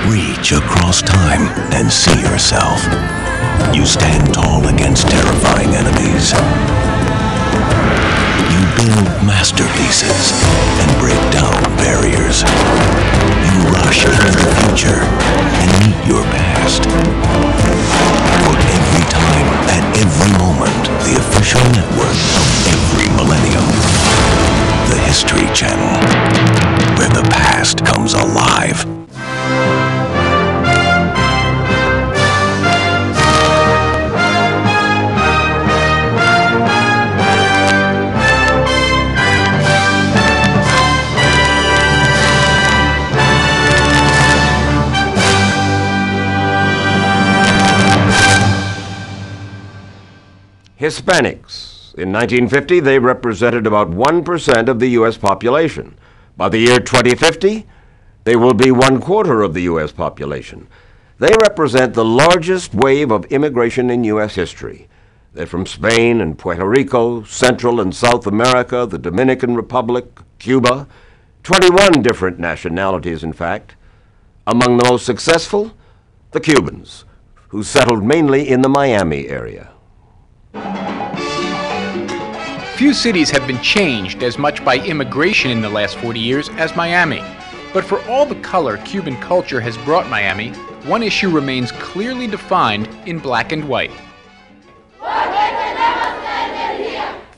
Reach across time and see yourself. You stand tall against terrifying enemies. You build masterpieces and break down barriers. You rush into the future and meet your past. For every time, at every moment, the official network of every millennium. The History Channel, where the past comes alive. Hispanics. In 1950, they represented about 1% of the U.S. population. By the year 2050, they will be 1/4 of the U.S. population. They represent the largest wave of immigration in U.S. history. They're from Spain and Puerto Rico, Central and South America, the Dominican Republic, Cuba, 21 different nationalities, in fact. Among the most successful, the Cubans, who settled mainly in the Miami area. Few cities have been changed as much by immigration in the last 40 years as Miami. But for all the color Cuban culture has brought Miami, one issue remains clearly defined in black and white.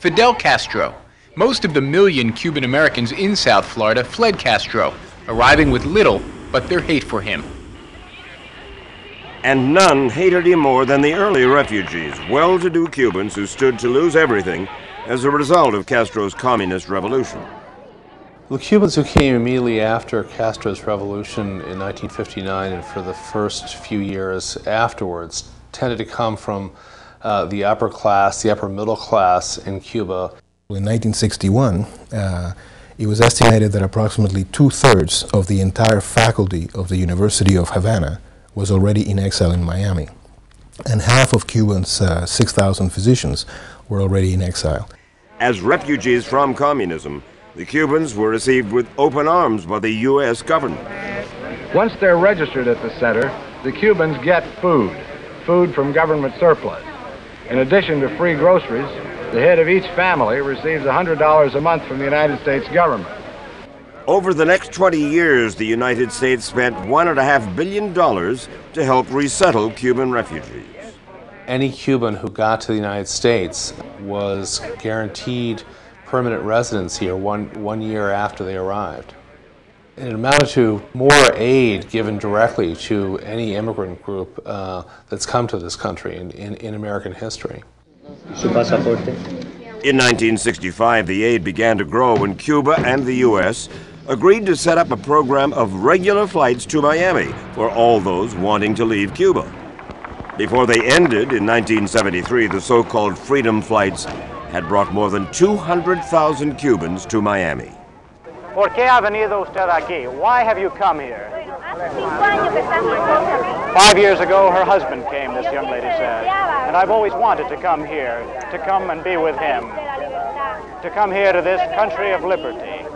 Fidel Castro. Most of the million Cuban Americans in South Florida fled Castro, arriving with little but their hate for him. And none hated him more than the early refugees, well-to-do Cubans who stood to lose everything as a result of Castro's communist revolution. The Cubans who came immediately after Castro's revolution in 1959 and for the first few years afterwards tended to come from the upper class, the upper middle class in Cuba. In 1961, it was estimated that approximately 2/3 of the entire faculty of the University of Havana was already in exile in Miami, and half of Cubans' 6,000 physicians were already in exile. As refugees from communism, the Cubans were received with open arms by the U.S. government. Once they're registered at the center, the Cubans get food from government surplus. In addition to free groceries, the head of each family receives $100 a month from the United States government. Over the next 20 years, the United States spent $1.5 billion to help resettle Cuban refugees. Any Cuban who got to the United States was guaranteed permanent residence here one year after they arrived. And it amounted to more aid given directly to any immigrant group that's come to this country in American history. In 1965, the aid began to grow when Cuba and the U.S. agreed to set up a program of regular flights to Miami for all those wanting to leave Cuba. Before they ended in 1973, the so-called freedom flights had brought more than 200,000 Cubans to Miami. ¿Por qué ha venido usted aquí? Why have you come here? 5 years ago, her husband came, this young lady said, and I've always wanted to come here, to come and be with him, to come here to this country of liberty.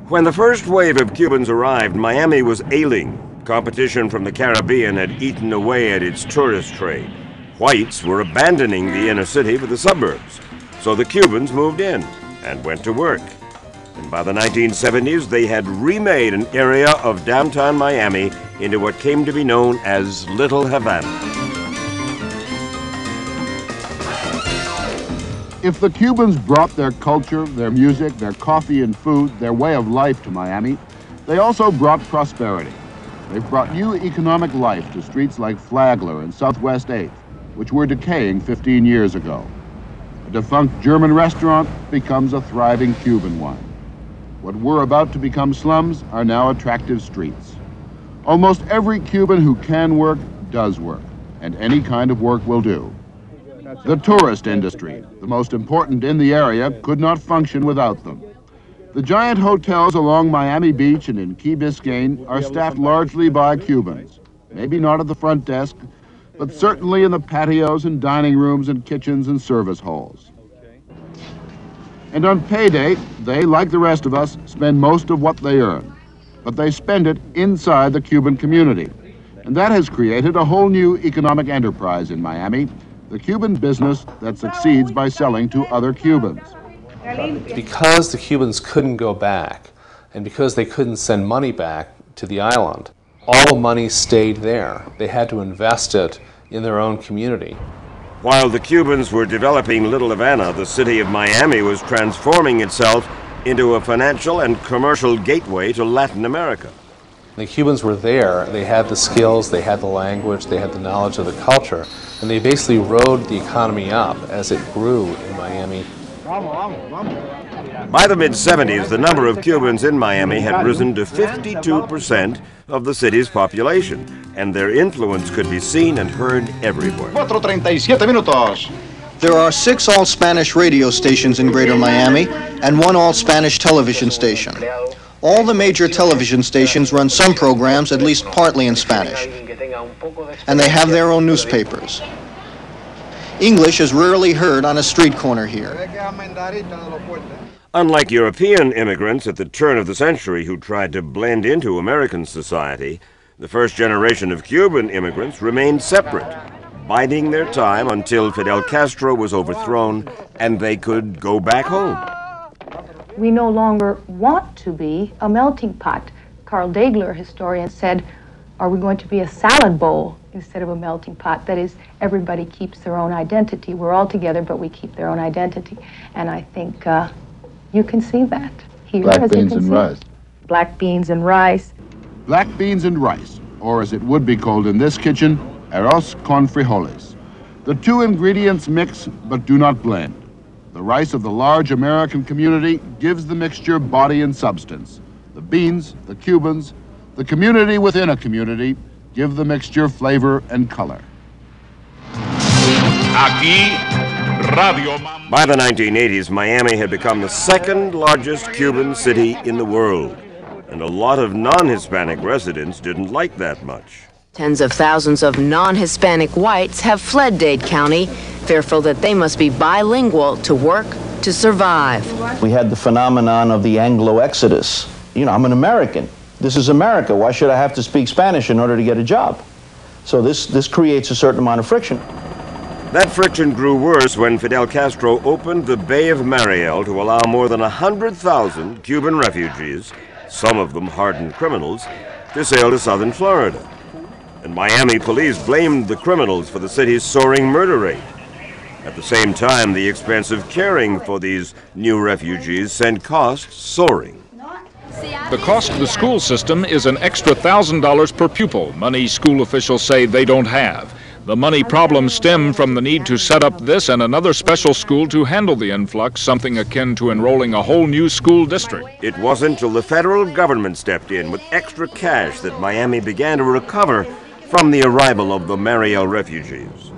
When the first wave of Cubans arrived, Miami was ailing. Competition from the Caribbean had eaten away at its tourist trade. Whites were abandoning the inner city for the suburbs, so the Cubans moved in and went to work. And by the 1970s, they had remade an area of downtown Miami into what came to be known as Little Havana. If the Cubans brought their culture, their music, their coffee and food, their way of life to Miami, they also brought prosperity. They've brought new economic life to streets like Flagler and Southwest 8th, which were decaying 15 years ago. A defunct German restaurant becomes a thriving Cuban one. What were about to become slums are now attractive streets. Almost every Cuban who can work does work, and any kind of work will do. The tourist industry, the most important in the area, could not function without them. The giant hotels along Miami Beach and in Key Biscayne are staffed largely by Cubans. Maybe not at the front desk, but certainly in the patios and dining rooms and kitchens and service halls. And on payday, they, like the rest of us, spend most of what they earn. But they spend it inside the Cuban community. And that has created a whole new economic enterprise in Miami, the Cuban business that succeeds by selling to other Cubans. Because the Cubans couldn't go back, and because they couldn't send money back to the island, all the money stayed there. They had to invest it in their own community. While the Cubans were developing Little Havana, the city of Miami was transforming itself into a financial and commercial gateway to Latin America. The Cubans were there, they had the skills, they had the language, they had the knowledge of the culture, and they basically rode the economy up as it grew in Miami. By the mid-70s, the number of Cubans in Miami had risen to 52% of the city's population, and their influence could be seen and heard everywhere. There are 6 all-Spanish radio stations in Greater Miami and 1 all-Spanish television station. All the major television stations run some programs, at least partly in Spanish, and they have their own newspapers. English is rarely heard on a street corner here. Unlike European immigrants at the turn of the century who tried to blend into American society, the first generation of Cuban immigrants remained separate, biding their time until Fidel Castro was overthrown and they could go back home. We no longer want to be a melting pot. Carl Degler, historian, said, are we going to be a salad bowl instead of a melting pot? That is, everybody keeps their own identity. We're all together, but we keep their own identity. And I think you can see that here. Black beans and rice. Black beans and rice. Black beans and rice, or as it would be called in this kitchen, arroz con frijoles. The 2 ingredients mix but do not blend. The rice of the large American community gives the mixture body and substance. The beans, the Cubans, the community within a community give the mixture flavor and color. By the 1980s, Miami had become the 2nd largest Cuban city in the world, and a lot of non-Hispanic residents didn't like that much. Tens of thousands of non-Hispanic whites have fled Dade County, fearful that they must be bilingual to work, to survive. We had the phenomenon of the Anglo exodus. You know, I'm an American. This is America. Why should I have to speak Spanish in order to get a job? So this creates a certain amount of friction. That friction grew worse when Fidel Castro opened the Bay of Mariel to allow more than 100,000 Cuban refugees, some of them hardened criminals, to sail to southern Florida. And Miami police blamed the criminals for the city's soaring murder rate. At the same time, the expense of caring for these new refugees sent costs soaring. The cost of the school system is an extra $1,000 per pupil, money school officials say they don't have. The money problems stem from the need to set up this and another special school to handle the influx, something akin to enrolling a whole new school district. It wasn't until the federal government stepped in with extra cash that Miami began to recover from the arrival of the Mariel refugees.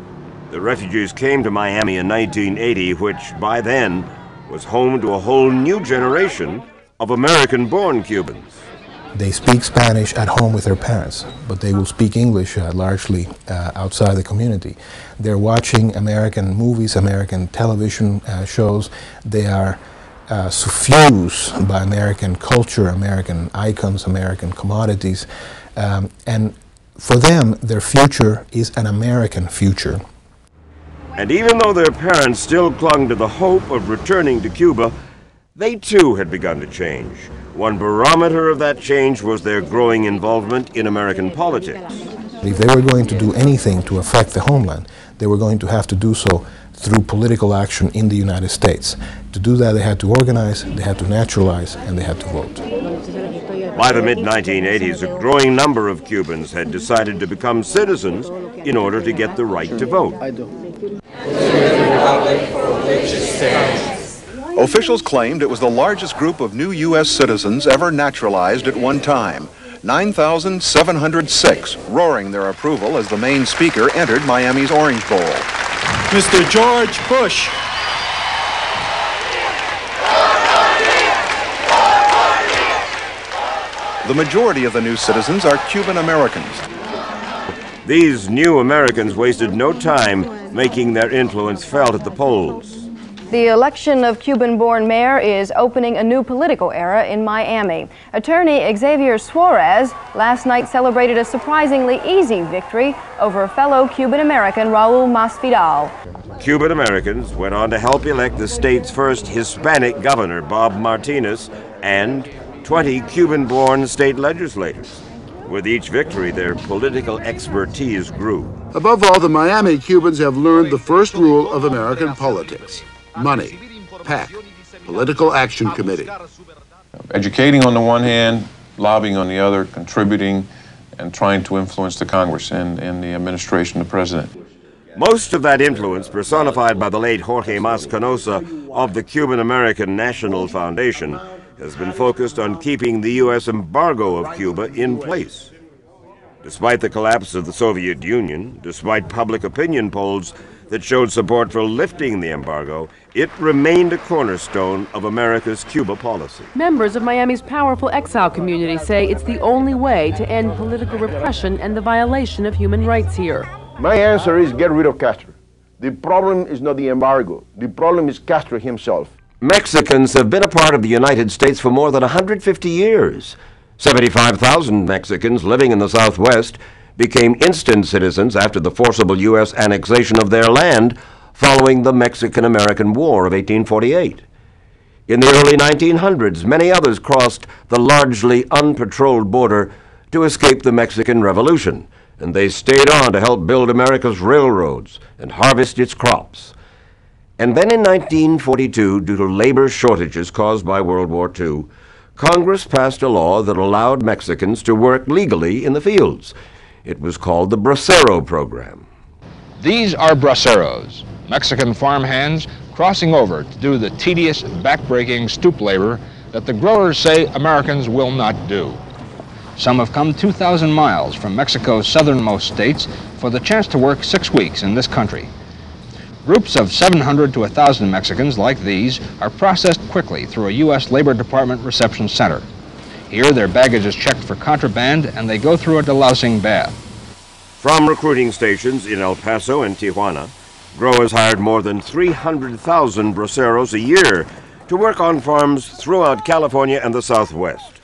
The refugees came to Miami in 1980, which by then was home to a whole new generation of American-born Cubans. They speak Spanish at home with their parents, but they will speak English largely outside the community. They're watching American movies, American television shows. They are suffused by American culture, American icons, American commodities. And for them, their future is an American future. And even though their parents still clung to the hope of returning to Cuba, they too had begun to change. One barometer of that change was their growing involvement in American politics. If they were going to do anything to affect the homeland, they were going to have to do so through political action in the United States. To do that, they had to organize, they had to naturalize, and they had to vote. By the mid-1980s, a growing number of Cubans had decided to become citizens in order to get the right to vote. Officials claimed it was the largest group of new U.S. citizens ever naturalized at one time. 9,706, roaring their approval as the main speaker entered Miami's Orange Bowl. Mr. George Bush. The majority of the new citizens are Cuban Americans. These new Americans wasted no time making their influence felt at the polls. The election of Cuban-born mayor is opening a new political era in Miami. Attorney Xavier Suarez last night celebrated a surprisingly easy victory over fellow Cuban-American Raul Masvidal. Cuban Americans went on to help elect the state's first Hispanic governor, Bob Martinez, and 20 Cuban-born state legislators. With each victory, their political expertise grew. Above all, the Miami Cubans have learned the first rule of American politics: money, PAC, Political Action Committee. Educating on the one hand, lobbying on the other, contributing, and trying to influence the Congress and the administration of the president. Most of that influence, personified by the late Jorge Mas Canosa of the Cuban-American National Foundation, has been focused on keeping the U.S. embargo of Cuba in place. Despite the collapse of the Soviet Union, despite public opinion polls that showed support for lifting the embargo, it remained a cornerstone of America's Cuba policy. Members of Miami's powerful exile community say it's the only way to end political repression and the violation of human rights here. My answer is get rid of Castro. The problem is not the embargo. The problem is Castro himself. Mexicans have been a part of the United States for more than 150 years. 75,000 Mexicans living in the Southwest became instant citizens after the forcible U.S. annexation of their land following the Mexican-American War of 1848. In the early 1900s, many others crossed the largely unpatrolled border to escape the Mexican Revolution, and they stayed on to help build America's railroads and harvest its crops. And then in 1942, due to labor shortages caused by World War II, Congress passed a law that allowed Mexicans to work legally in the fields. It was called the Bracero Program. These are braceros, Mexican farmhands crossing over to do the tedious, back-breaking stoop labor that the growers say Americans will not do. Some have come 2,000 miles from Mexico's southernmost states for the chance to work 6 weeks in this country. Groups of 700 to 1,000 Mexicans like these are processed quickly through a U.S. Labor Department reception center. Here, their baggage is checked for contraband, and they go through a delousing bath. From recruiting stations in El Paso and Tijuana, growers hired more than 300,000 braceros a year to work on farms throughout California and the Southwest.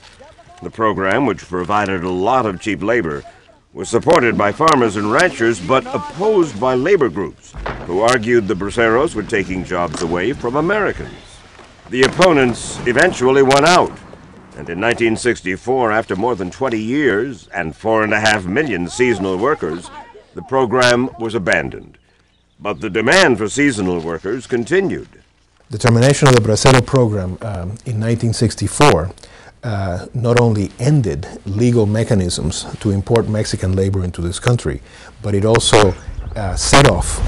The program, which provided a lot of cheap labor, was supported by farmers and ranchers, but opposed by labor groups, who argued the braceros were taking jobs away from Americans. The opponents eventually won out, and in 1964, after more than 20 years and 4.5 million seasonal workers, the program was abandoned. But the demand for seasonal workers continued. The termination of the Bracero program in 1964 not only ended legal mechanisms to import Mexican labor into this country, but it also set off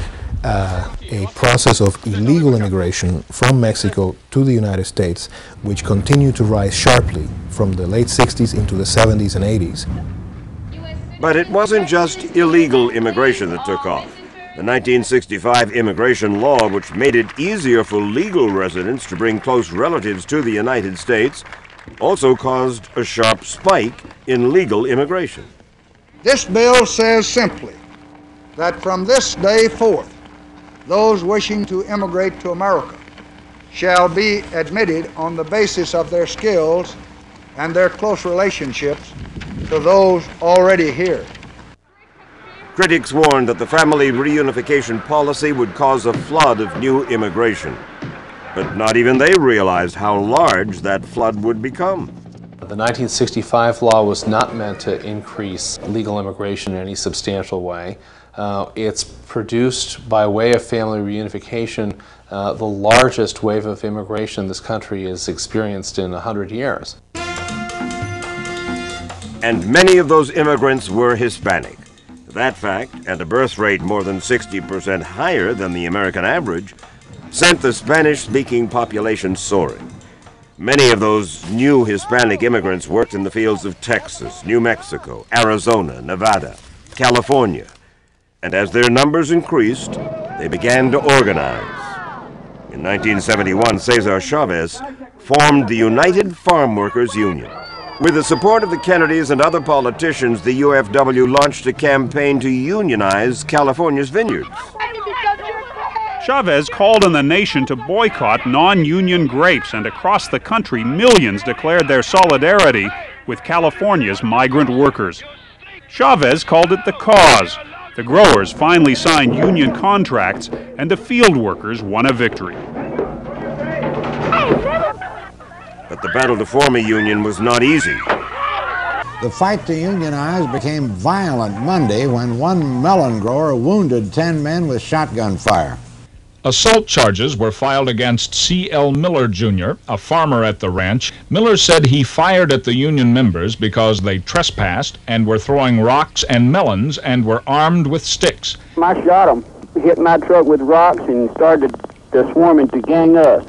a process of illegal immigration from Mexico to the United States, which continued to rise sharply from the late 60s into the 70s and 80s. But it wasn't just illegal immigration that took off. The 1965 immigration law, which made it easier for legal residents to bring close relatives to the United States, also caused a sharp spike in legal immigration. This bill says simply that from this day forth, those wishing to immigrate to America shall be admitted on the basis of their skills and their close relationships to those already here. Critics warned that the family reunification policy would cause a flood of new immigration. But not even they realized how large that flood would become. The 1965 law was not meant to increase legal immigration in any substantial way. It's produced, by way of family reunification, the largest wave of immigration this country has experienced in 100 years. And many of those immigrants were Hispanic. That fact, and a birth rate more than 60% higher than the American average, sent the Spanish-speaking population soaring. Many of those new Hispanic immigrants worked in the fields of Texas, New Mexico, Arizona, Nevada, California. And as their numbers increased, they began to organize. In 1971, Cesar Chavez formed the United Farm Workers Union. With the support of the Kennedys and other politicians, the UFW launched a campaign to unionize California's vineyards. Chavez called on the nation to boycott non-union grapes, and across the country, millions declared their solidarity with California's migrant workers. Chavez called it the cause. The growers finally signed union contracts, and the field workers won a victory. But the battle to form a union was not easy. The fight to unionize became violent Monday when one melon grower wounded 10 men with shotgun fire. Assault charges were filed against C.L. Miller, Jr., a farmer at the ranch. Miller said he fired at the union members because they trespassed and were throwing rocks and melons and were armed with sticks. I shot them, hit my truck with rocks and started to swarming to gang us.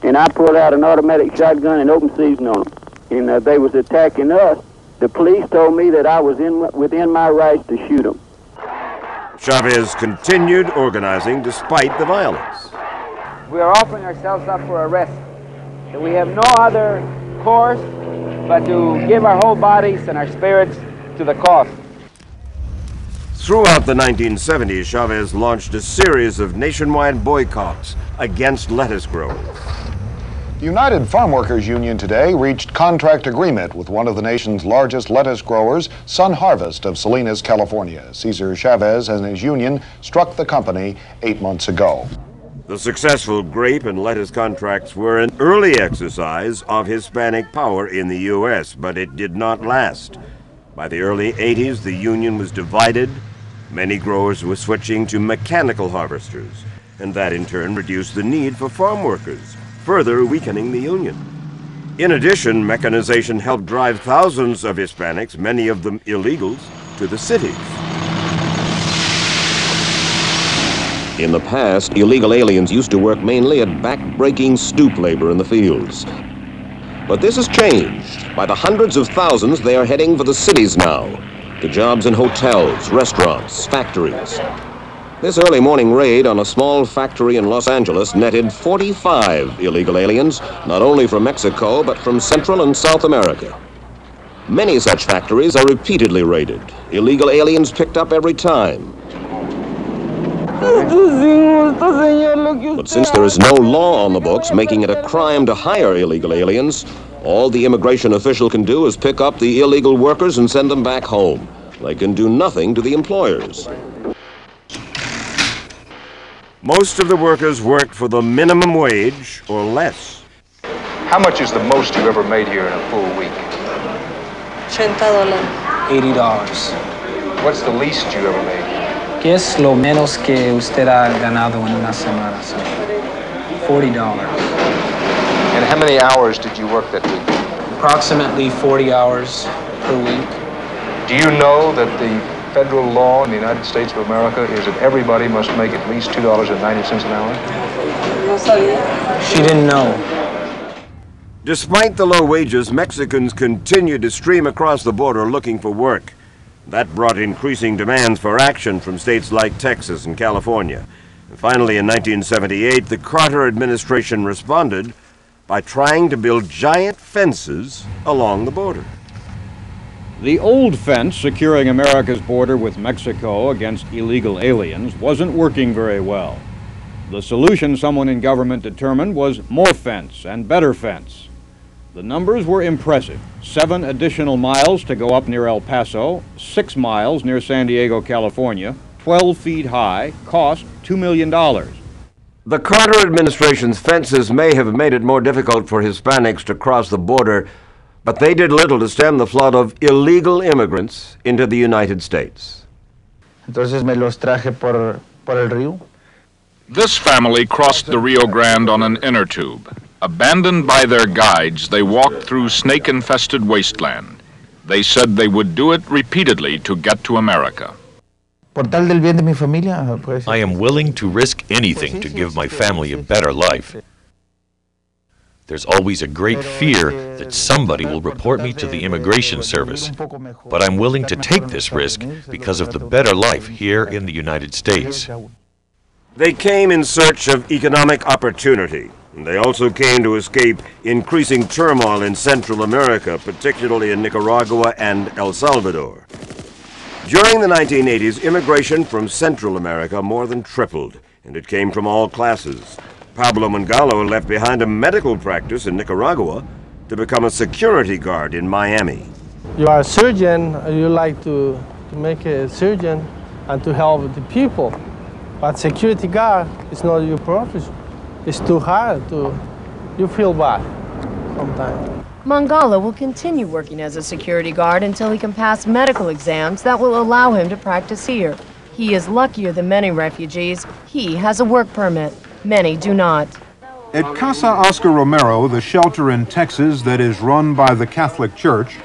And I pulled out an automatic shotgun and opened season on them. And they was attacking us. The police told me that I was within my rights to shoot them. Chavez continued organizing despite the violence. We are offering ourselves up for arrest. And we have no other course but to give our whole bodies and our spirits to the cause. Throughout the 1970s, Chavez launched a series of nationwide boycotts against lettuce growers. The United Farm Workers Union today reached contract agreement with one of the nation's largest lettuce growers, Sun Harvest of Salinas, California. Cesar Chavez and his union struck the company 8 months ago. The successful grape and lettuce contracts were an early exercise of Hispanic power in the U.S., but it did not last. By the early 80s, the union was divided. Many growers were switching to mechanical harvesters, and that in turn reduced the need for farm workers, further weakening the union. In addition, mechanization helped drive thousands of Hispanics, many of them illegals, to the cities. In the past, illegal aliens used to work mainly at back-breaking stoop labor in the fields. But this has changed. By the hundreds of thousands, they are heading for the cities now, to jobs in hotels, restaurants, factories. This early morning raid on a small factory in Los Angeles netted 45 illegal aliens, not only from Mexico, but from Central and South America. Many such factories are repeatedly raided. Illegal aliens picked up every time. But since there is no law on the books making it a crime to hire illegal aliens, all the immigration official can do is pick up the illegal workers and send them back home. They can do nothing to the employers. Most of the workers worked for the minimum wage or less. How much is the most you ever made here in a full week? $80. What's the least you ever made? ¿Qué es lo menos que usted ha ganado en una semana? $40. And how many hours did you work that week? Approximately 40 hours per week. Do you know that the federal law in the United States of America is that everybody must make at least $2.90 an hour? She didn't know. Despite the low wages, Mexicans continued to stream across the border looking for work. That brought increasing demands for action from states like Texas and California. And finally, in 1978, the Carter administration responded by trying to build giant fences along the border. The old fence securing America's border with Mexico against illegal aliens wasn't working very well. The solution someone in government determined was more fence and better fence. The numbers were impressive. 7 additional miles to go up near El Paso, 6 miles near San Diego, California, 12 feet high, cost $2 million. The Carter administration's fences may have made it more difficult for Hispanics to cross the border, but they did little to stem the flood of illegal immigrants into the United States. Entonces me los traje por el río. This family crossed the Rio Grande on an inner tube. Abandoned by their guides, they walked through snake-infested wasteland. They said they would do it repeatedly to get to America. I am willing to risk anything to give my family a better life. There's always a great fear that somebody will report me to the immigration service, but I'm willing to take this risk because of the better life here in the United States. They came in search of economic opportunity. They also came to escape increasing turmoil in Central America, particularly in Nicaragua and El Salvador. During the 1980s, immigration from Central America more than tripled, and it came from all classes. Pablo Mangalo left behind a medical practice in Nicaragua to become a security guard in Miami. You are a surgeon, you like to make a surgeon and to help the people. But security guard is not your profession. It's too hard you feel bad sometimes. Mangala will continue working as a security guard until he can pass medical exams that will allow him to practice here. He is luckier than many refugees. He has a work permit. Many do not. At Casa Oscar Romero, the shelter in Texas that is run by the Catholic Church,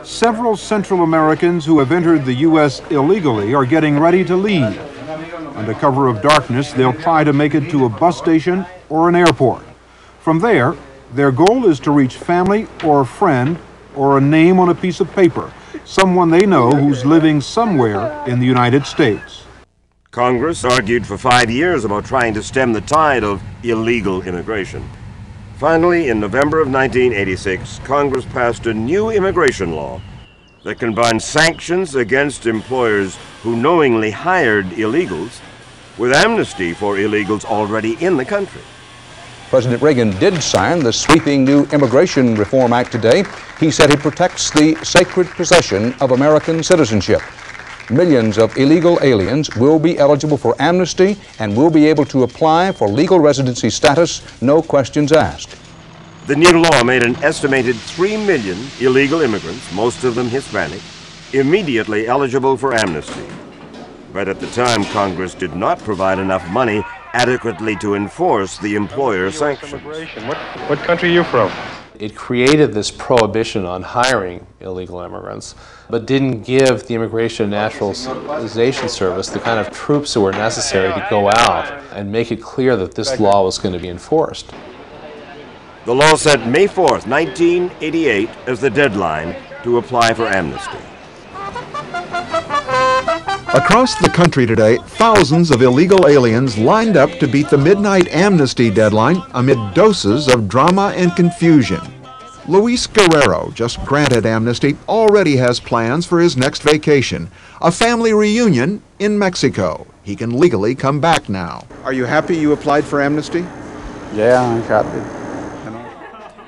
several Central Americans who have entered the U.S. illegally are getting ready to leave. Under cover of darkness, they'll try to make it to a bus station or an airport. From there, their goal is to reach family or a friend or a name on a piece of paper, someone they know who's living somewhere in the United States. Congress argued for 5 years about trying to stem the tide of illegal immigration. Finally, in November of 1986, Congress passed a new immigration law that combined sanctions against employers who knowingly hired illegals with amnesty for illegals already in the country. President Reagan did sign the sweeping new Immigration Reform Act today. He said it protects the sacred possession of American citizenship. Millions of illegal aliens will be eligible for amnesty and will be able to apply for legal residency status, no questions asked. The new law made an estimated 3 million illegal immigrants, most of them Hispanic, immediately eligible for amnesty. But at the time, Congress did not provide enough money adequately to enforce the employer sanctions. What country are you from? It created this prohibition on hiring illegal immigrants, but didn't give the Immigration and Naturalization Service the kind of troops that were necessary to go out and make it clear that this law was going to be enforced. The law set May 4th, 1988 as the deadline to apply for amnesty. Across the country today, thousands of illegal aliens lined up to beat the midnight amnesty deadline amid doses of drama and confusion. Luis Guerrero, just granted amnesty, already has plans for his next vacation, a family reunion in Mexico. He can legally come back now. Are you happy you applied for amnesty? Yeah, I'm happy.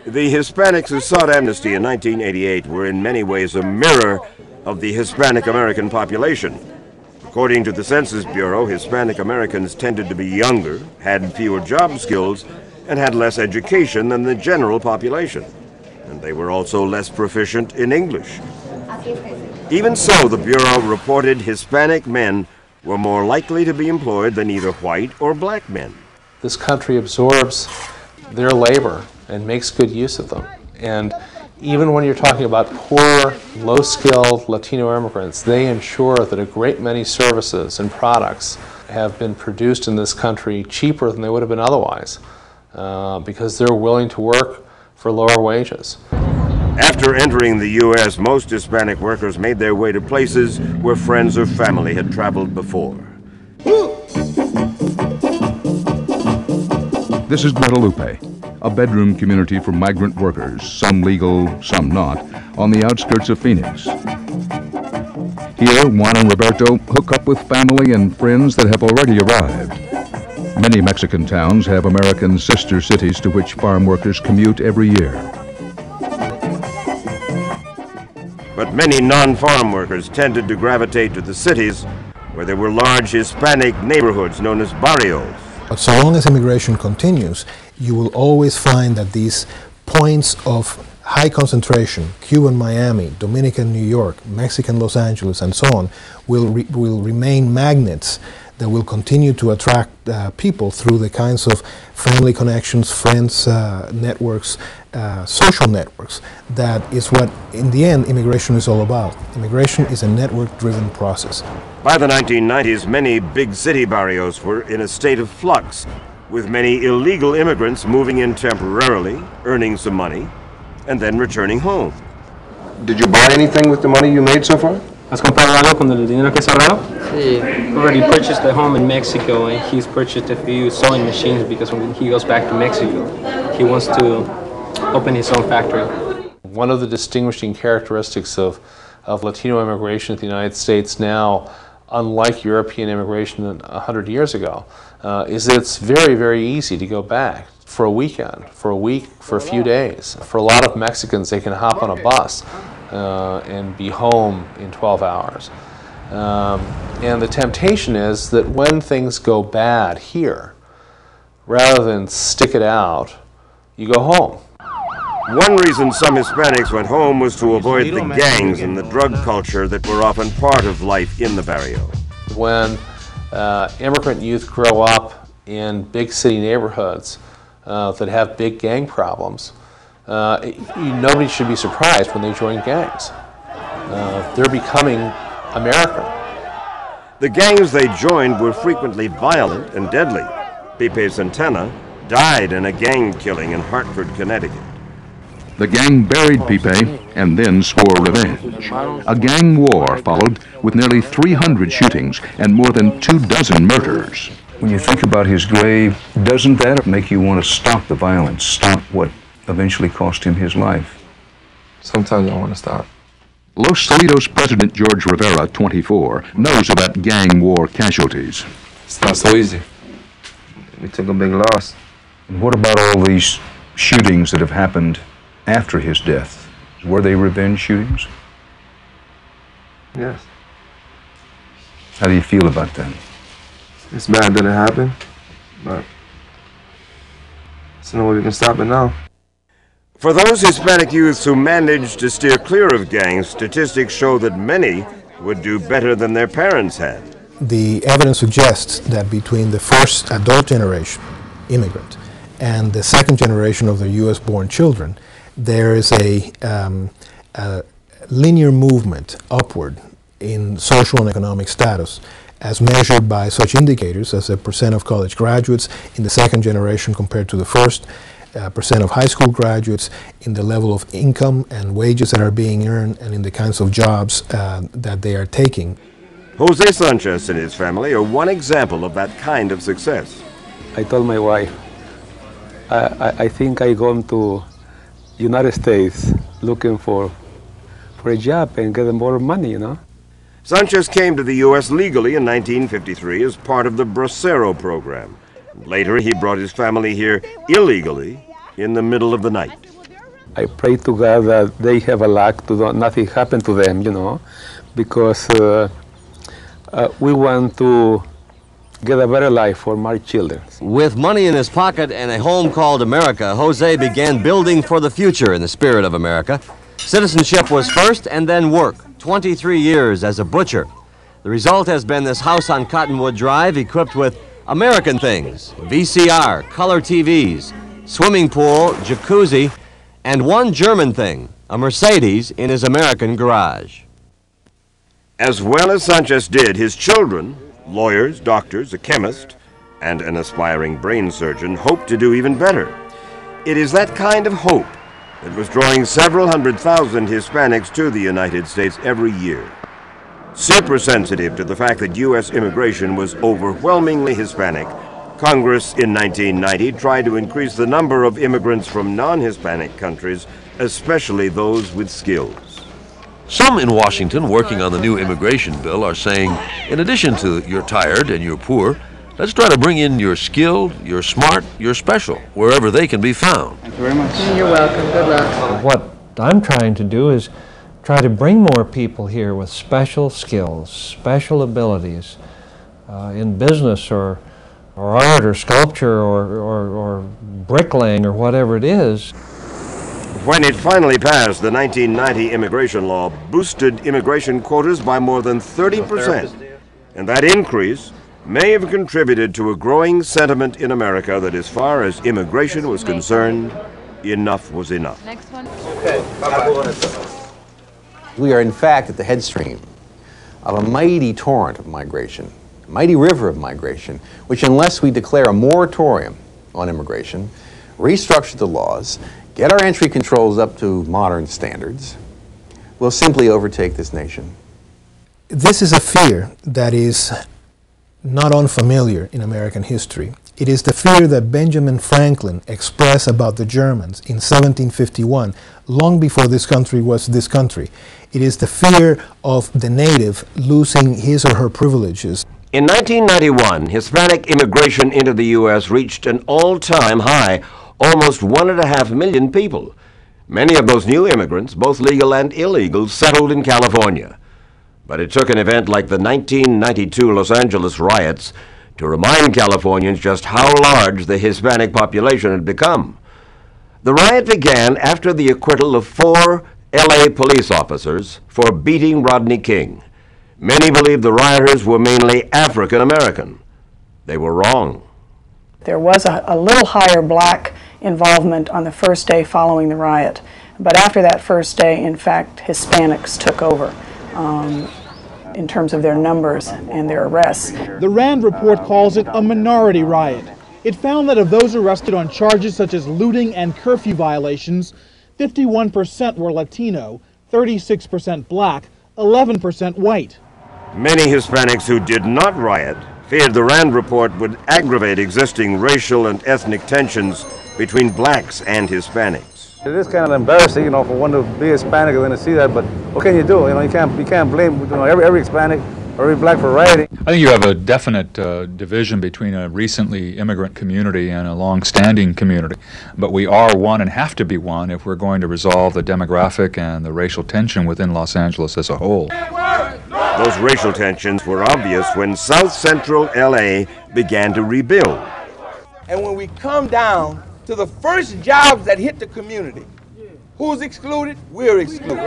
The Hispanics who sought amnesty in 1988 were in many ways a mirror of the Hispanic American population. According to the Census Bureau, Hispanic Americans tended to be younger, had fewer job skills, and had less education than the general population. And they were also less proficient in English. Even so, the Bureau reported Hispanic men were more likely to be employed than either white or black men. This country absorbs their labor and makes good use of them. And even when you're talking about poor, low-skilled Latino immigrants, they ensure that a great many services and products have been produced in this country cheaper than they would have been otherwise, because they're willing to work for lower wages. After entering the U.S., most Hispanic workers made their way to places where friends or family had traveled before. This is Guadalupe, a bedroom community for migrant workers, some legal, some not, on the outskirts of Phoenix. Here, Juan and Roberto hook up with family and friends that have already arrived. Many Mexican towns have American sister cities to which farm workers commute every year. But many non-farm workers tended to gravitate to the cities where there were large Hispanic neighborhoods known as barrios. But so long as immigration continues, you will always find that these points of high concentration, Cuban Miami, Dominican New York, Mexican Los Angeles, and so on, will remain magnets that will continue to attract people through the kinds of family connections, friends, networks, social networks. That is what, in the end, immigration is all about. Immigration is a network-driven process. By the 1990s, many big city barrios were in a state of flux, with many illegal immigrants moving in temporarily, earning some money, and then returning home. Did you buy anything with the money you made so far? ¿Has comprado algo con el dinero que has ahorrado? Sí. Already purchased a home in Mexico, and he's purchased a few sewing machines because when he goes back to Mexico, he wants to open his own factory. One of the distinguishing characteristics of Latino immigration to the United States now unlike European immigration 100 years ago, is that it's very, very easy to go back for a weekend, for a week, for a few days. For a lot of Mexicans, they can hop on a bus and be home in 12 hours. And the temptation is that when things go bad here, rather than stick it out, you go home. One reason some Hispanics went home was to avoid the gangs and the drug culture that were often part of life in the barrio. When immigrant youth grow up in big city neighborhoods that have big gang problems, nobody should be surprised when they join gangs. They're becoming American. The gangs they joined were frequently violent and deadly. Pepe Santana died in a gang killing in Hartford, Connecticut. The gang buried Pepe and then swore revenge. A gang war followed with nearly 300 shootings and more than 24 murders. When you think about his grave, doesn't that make you want to stop the violence, stop what eventually cost him his life? Sometimes I want to stop. Los Salitos President George Rivera, 24, knows about gang war casualties. It's not so easy. We took a big loss. And what about all these shootings that have happened after his death? Were they revenge shootings? Yes. How do you feel about that? It's bad that it happened, but there's no way we can stop it now. For those Hispanic youths who managed to steer clear of gangs, statistics show that many would do better than their parents had. The evidence suggests that between the first adult generation, immigrant, and the second generation of the U.S.-born children, there is a linear movement upward in social and economic status as measured by such indicators as the percent of college graduates in the second generation compared to the first, percent of high school graduates, in the level of income and wages that are being earned, and in the kinds of jobs that they are taking. Jose Sanchez and his family are one example of that kind of success. I told my wife, I think I gone to United States looking for a job and get more money, you know. Sanchez came to the U.S. legally in 1953 as part of the Bracero program. Later, he brought his family here illegally in the middle of the night. I pray to God that they have a luck to nothing happen to them, you know, because we want to get a better life for my children. With money in his pocket and a home called America, Jose began building for the future in the spirit of America. Citizenship was first and then work. 23 years as a butcher. The result has been this house on Cottonwood Drive equipped with American things, VCR, color TVs, swimming pool, jacuzzi, and one German thing, a Mercedes in his American garage. As well as Sanchez did, his children, lawyers, doctors, a chemist, and an aspiring brain surgeon, hoped to do even better. It is that kind of hope that was drawing several 100,000 Hispanics to the United States every year. Super sensitive to the fact that U.S. immigration was overwhelmingly Hispanic, Congress in 1990 tried to increase the number of immigrants from non-Hispanic countries, especially those with skills. Some in Washington working on the new immigration bill are saying, in addition to you're tired and you're poor, let's try to bring in you're skilled, you're smart, you're special, wherever they can be found. Thank you very much. You're welcome. Good luck. What I'm trying to do is try to bring more people here with special skills, special abilities in business or art or sculpture or bricklaying or whatever it is. When it finally passed, the 1990 immigration law boosted immigration quotas by more than 30%. And that increase may have contributed to a growing sentiment in America that as far as immigration was concerned, enough was enough. Next one. Okay. We are in fact at the headstream of a mighty torrent of migration, a mighty river of migration, which unless we declare a moratorium on immigration, restructure the laws, get our entry controls up to modern standards, will simply overtake this nation. This is a fear that is not unfamiliar in American history. It is the fear that Benjamin Franklin expressed about the Germans in 1751, long before this country was this country. It is the fear of the native losing his or her privileges. In 1991, Hispanic immigration into the U.S. reached an all-time high, almost 1.5 million people. Many of those new immigrants, both legal and illegal, settled in California. But it took an event like the 1992 Los Angeles riots to remind Californians just how large the Hispanic population had become. The riot began after the acquittal of 4 L.A. police officers for beating Rodney King. Many believed the rioters were mainly African American. They were wrong. There was a little higher black involvement on the first day following the riot. But after that first day, in fact, Hispanics took over in terms of their numbers and their arrests. The RAND report calls it a minority riot. It found that of those arrested on charges such as looting and curfew violations, 51% were Latino, 36% black, 11% white. Many Hispanics who did not riot feared the RAND report would aggravate existing racial and ethnic tensions between blacks and Hispanics. It is kind of embarrassing, for one to be Hispanic and then to see that, but what can you do? You can't blame every Hispanic or every black for rioting. I think you have a definite division between a recently immigrant community and a long-standing community, but we are one and have to be one if we're going to resolve the demographic and the racial tension within Los Angeles as a whole. Those racial tensions were obvious when South Central LA began to rebuild. And when we come down to the first jobs that hit the community, who's excluded? We're excluded.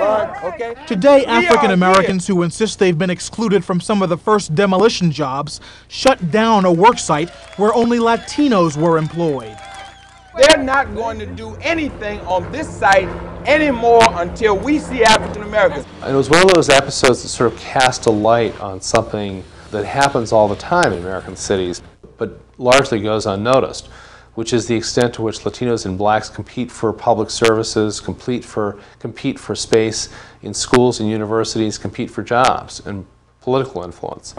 Okay? Today, African Americans who insist they've been excluded from some of the first demolition jobs shut down a work site where only Latinos were employed. They're not going to do anything on this site anymore until we see African Americans. It was one of those episodes that sort of cast a light on something that happens all the time in American cities, but largely goes unnoticed, which is the extent to which Latinos and blacks compete for public services, compete for space in schools and universities, compete for jobs and political influence.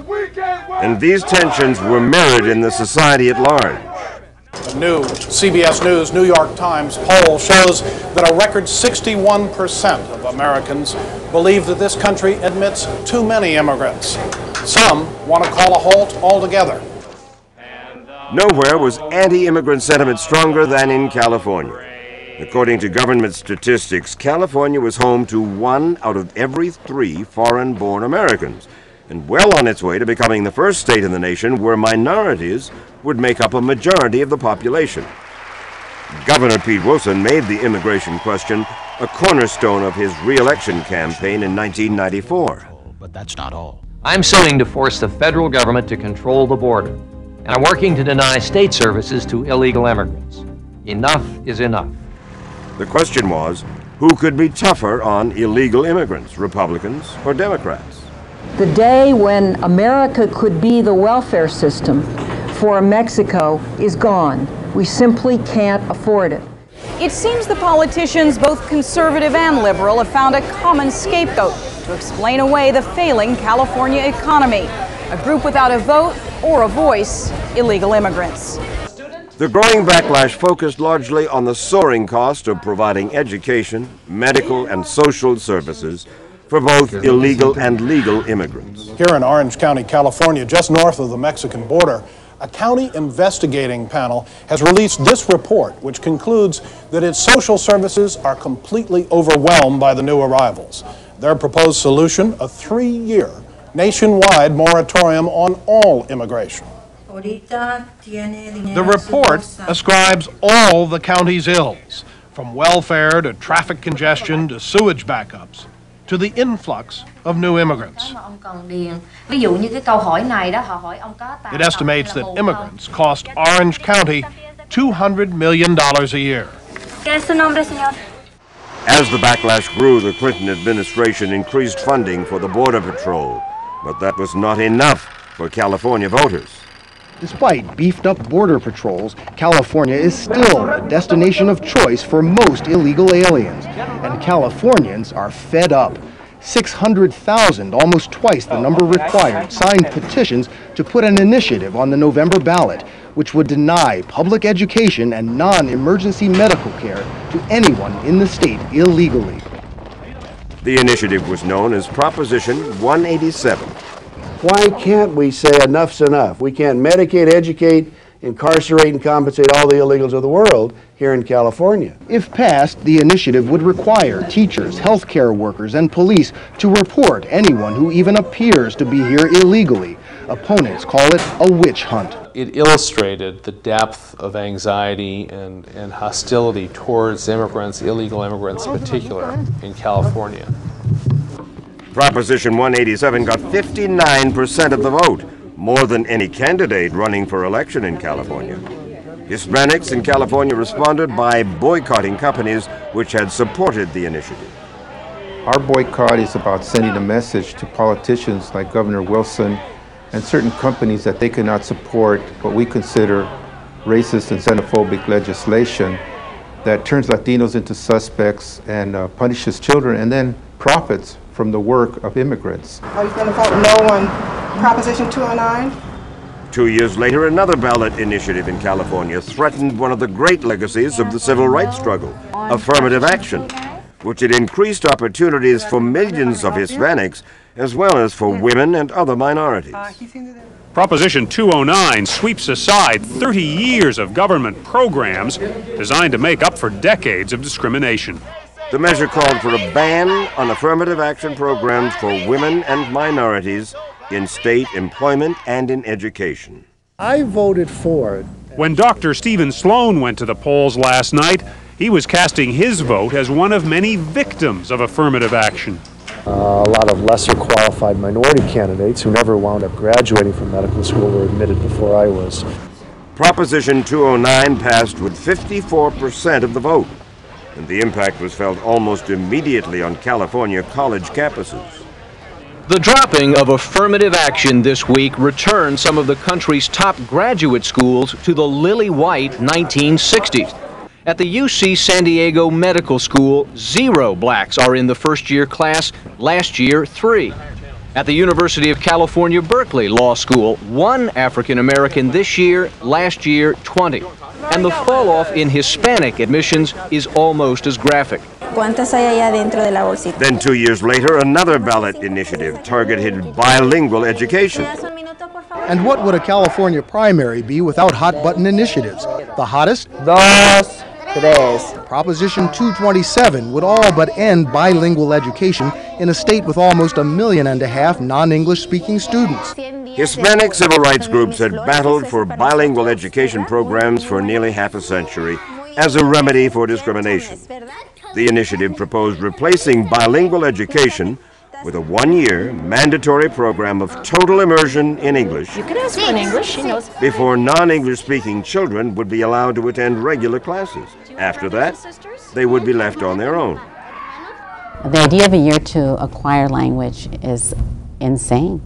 And these tensions were mirrored in the society at large. A new CBS News New York Times poll shows that a record 61% of Americans believe that this country admits too many immigrants. Some want to call a halt altogether. Nowhere was anti-immigrant sentiment stronger than in California. According to government statistics, California was home to 1 out of every 3 foreign-born Americans, and well on its way to becoming the first state in the nation where minorities would make up a majority of the population. Governor Pete Wilson made the immigration question a cornerstone of his re-election campaign in 1994. But that's not all. I'm suing to force the federal government to control the border, and I'm working to deny state services to illegal immigrants. Enough is enough. The question was, who could be tougher on illegal immigrants, Republicans or Democrats? The day when America could be the welfare system for Mexico is gone. We simply can't afford it. It seems the politicians, both conservative and liberal, have found a common scapegoat to explain away the failing California economy. A group without a vote or a voice, illegal immigrants. The growing backlash focused largely on the soaring cost of providing education, medical, and social services for both illegal and legal immigrants. Here in Orange County, California, just north of the Mexican border, a county investigating panel has released this report, which concludes that its social services are completely overwhelmed by the new arrivals. Their proposed solution, a 3-year nationwide moratorium on all immigration. The report ascribes all the county's ills, from welfare to traffic congestion to sewage backups, to the influx of new immigrants. It estimates that immigrants cost Orange County $200 million a year. As the backlash grew, the Clinton administration increased funding for the Border Patrol, but that was not enough for California voters. Despite beefed-up border patrols, California is still a destination of choice for most illegal aliens, and Californians are fed up. 600,000, almost twice the number required, signed petitions to put an initiative on the November ballot, which would deny public education and non-emergency medical care to anyone in the state illegally. The initiative was known as Proposition 187. Why can't we say enough's enough? We can't medicate, educate, incarcerate, and compensate all the illegals of the world here in California. If passed, the initiative would require teachers, healthcare workers, and police to report anyone who even appears to be here illegally. Opponents call it a witch hunt. It illustrated the depth of anxiety and hostility towards immigrants, illegal immigrants in particular, in California. Proposition 187 got 59% of the vote, more than any candidate running for election in California. Hispanics in California responded by boycotting companies which had supported the initiative. Our boycott is about sending a message to politicians like Governor Wilson and certain companies that they cannot support what we consider racist and xenophobic legislation that turns Latinos into suspects and punishes children and then profits from the work of immigrants. Are you going to vote no on Proposition 209? 2 years later, another ballot initiative in California threatened one of the great legacies of the civil rights struggle, affirmative action, which had increased opportunities for millions of Hispanics as well as for women and other minorities. Proposition 209 sweeps aside 30 years of government programs designed to make up for decades of discrimination. The measure called for a ban on affirmative action programs for women and minorities in state employment and in education. I voted for it. When Dr. Stephen Sloan went to the polls last night, he was casting his vote as one of many victims of affirmative action. A lot of lesser qualified minority candidates who never wound up graduating from medical school were admitted before I was. Proposition 209 passed with 54% of the vote, and the impact was felt almost immediately on California college campuses. The dropping of affirmative action this week returned some of the country's top graduate schools to the lily-white 1960s. At the UC San Diego Medical School, 0 blacks are in the first-year class, last year 3. At the University of California, Berkeley Law School, 1 African-American this year, last year 20. And the fall-off in Hispanic admissions is almost as graphic. Then 2 years later, another ballot initiative targeted bilingual education. And what would a California primary be without hot-button initiatives? The hottest? Proposition 227 would all but end bilingual education in a state with almost 1.5 million non-English speaking students. Hispanic civil rights groups had battled for bilingual education programs for nearly half a century as a remedy for discrimination. The initiative proposed replacing bilingual education with a 1-year mandatory program of total immersion in English. You can ask her in English, she knows. Before non-English speaking children would be allowed to attend regular classes. After that, they would be left on their own. The idea of a year to acquire language is insane.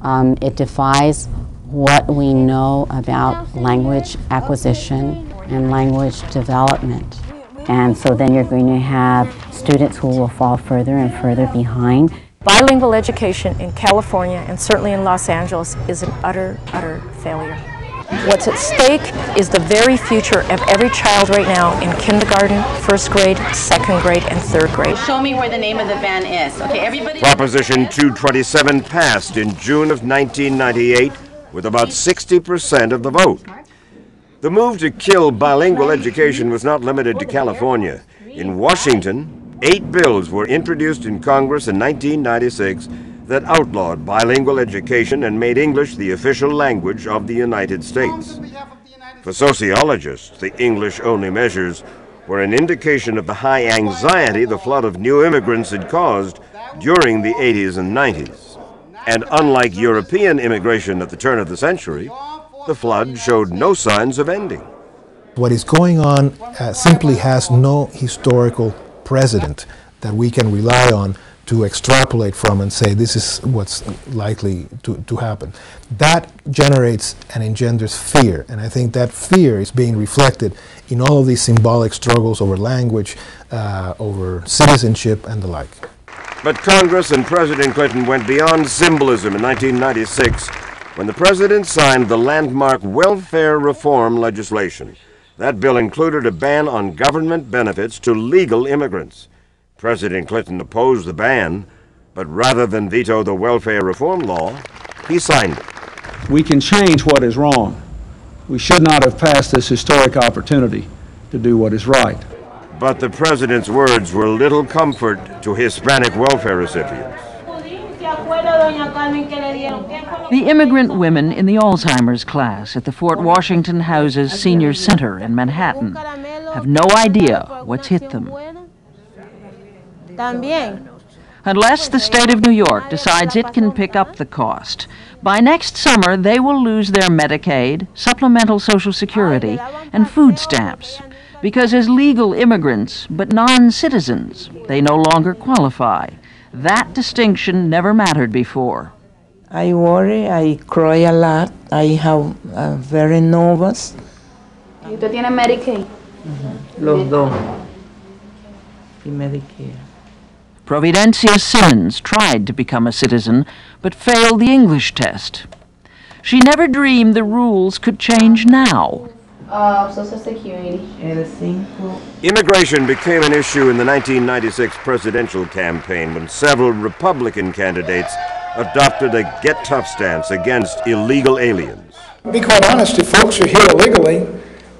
It defies what we know about language acquisition and language development. And so then you're going to have students who will fall further and further behind. Bilingual education in California and certainly in Los Angeles is an utter failure. What's at stake is the very future of every child right now in kindergarten, first grade, second grade, and third grade. Show me where the name of the ban is. Okay, everybody. Proposition 227 passed in June of 1998 with about 60% of the vote. The move to kill bilingual education was not limited to California. In Washington, 8 bills were introduced in Congress in 1996 that outlawed bilingual education and made English the official language of the United States. For sociologists, the English-only measures were an indication of the high anxiety the flood of new immigrants had caused during the 80s and 90s. And unlike European immigration at the turn of the century, the flood showed no signs of ending. What is going on simply has no historical precedent that we can rely on to extrapolate from and say this is what's likely to happen. That generates and engenders fear, and I think that fear is being reflected in all of these symbolic struggles over language, over citizenship, and the like. But Congress and President Clinton went beyond symbolism in 1996 when the president signed the landmark welfare reform legislation. That bill included a ban on government benefits to legal immigrants. President Clinton opposed the ban, but rather than veto the welfare reform law, he signed it. We can change what is wrong. We should not have passed this historic opportunity to do what is right. But the president's words were little comfort to Hispanic welfare recipients. The immigrant women in the Alzheimer's class at the Fort Washington Houses Senior Center in Manhattan have no idea what's hit them. Unless the state of New York decides it can pick up the cost, by next summer they will lose their Medicaid, supplemental Social Security, and food stamps. Because as legal immigrants, but non-citizens, they no longer qualify. That distinction never mattered before. I worry, I cry a lot, I have very nervous. ¿Y usted tiene Medicaid? Los dos. Y Medicare. Providencia Simmons tried to become a citizen, but failed the English test. She never dreamed the rules could change now. Social Security. Immigration became an issue in the 1996 presidential campaign when several Republican candidates adopted a get-tough stance against illegal aliens. To be quite honest, if folks are here illegally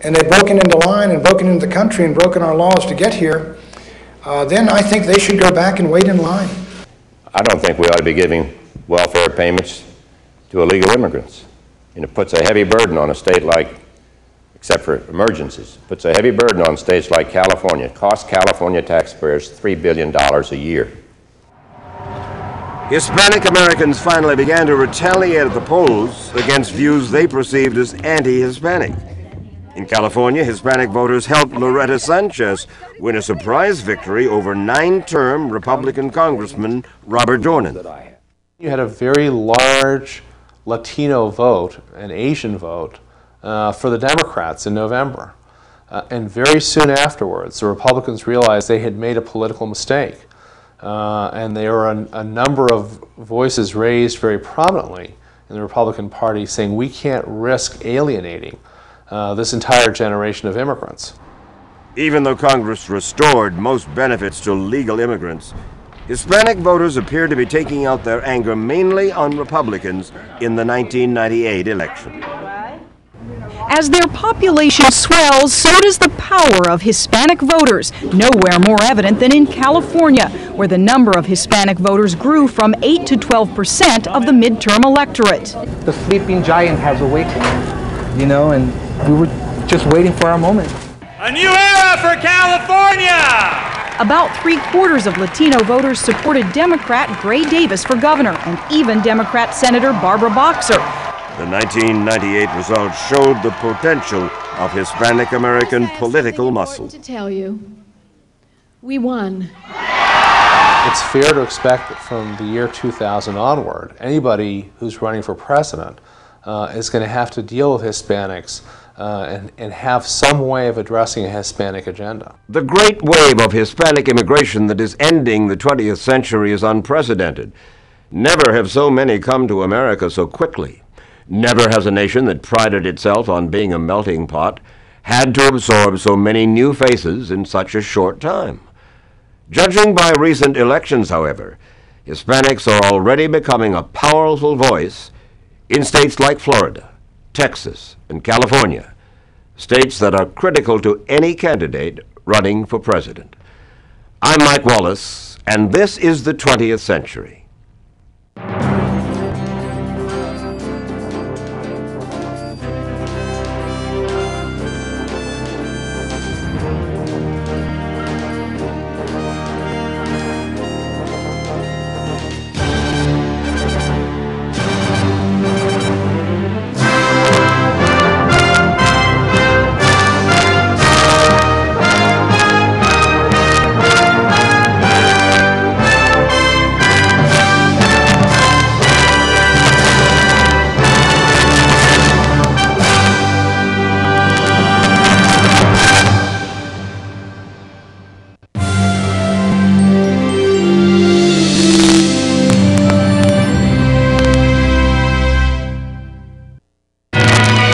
and they've broken into line and broken into the country and broken our laws to get here, then I think they should go back and wait in line. I don't think we ought to be giving welfare payments to illegal immigrants. And it puts a heavy burden on a state like, except for emergencies, puts a heavy burden on states like California. It costs California taxpayers $3 billion a year. Hispanic Americans finally began to retaliate at the polls against views they perceived as anti-Hispanic. In California, Hispanic voters helped Loretta Sanchez win a surprise victory over 9-term Republican Congressman Robert Dornan. You had a very large Latino vote, an Asian vote, for the Democrats in November. And very soon afterwards, the Republicans realized they had made a political mistake. And there were a number of voices raised very prominently in the Republican Party saying we can't risk alienating this entire generation of immigrants. Even though Congress restored most benefits to legal immigrants, Hispanic voters appear to be taking out their anger mainly on Republicans in the 1998 election. As their population swells, so does the power of Hispanic voters, nowhere more evident than in California, where the number of Hispanic voters grew from 8 to 12% of the midterm electorate. The sleeping giant has awakened, you know, and we were just waiting for our moment. A new era for California! About 3/4 of Latino voters supported Democrat Gray Davis for governor, and even Democrat Senator Barbara Boxer. The 1998 results showed the potential of Hispanic American political muscle. To tell you, we won. It's fair to expect that from the year 2000 onward, anybody who's running for president is going to have to deal with Hispanics and have some way of addressing a Hispanic agenda. The great wave of Hispanic immigration that is ending the 20th century is unprecedented. Never have so many come to America so quickly. Never has a nation that prided itself on being a melting pot had to absorb so many new faces in such a short time. Judging by recent elections, however, Hispanics are already becoming a powerful voice in states like Florida, Texas, and California, states that are critical to any candidate running for president. I'm Mike Wallace, and this is the 20th Century.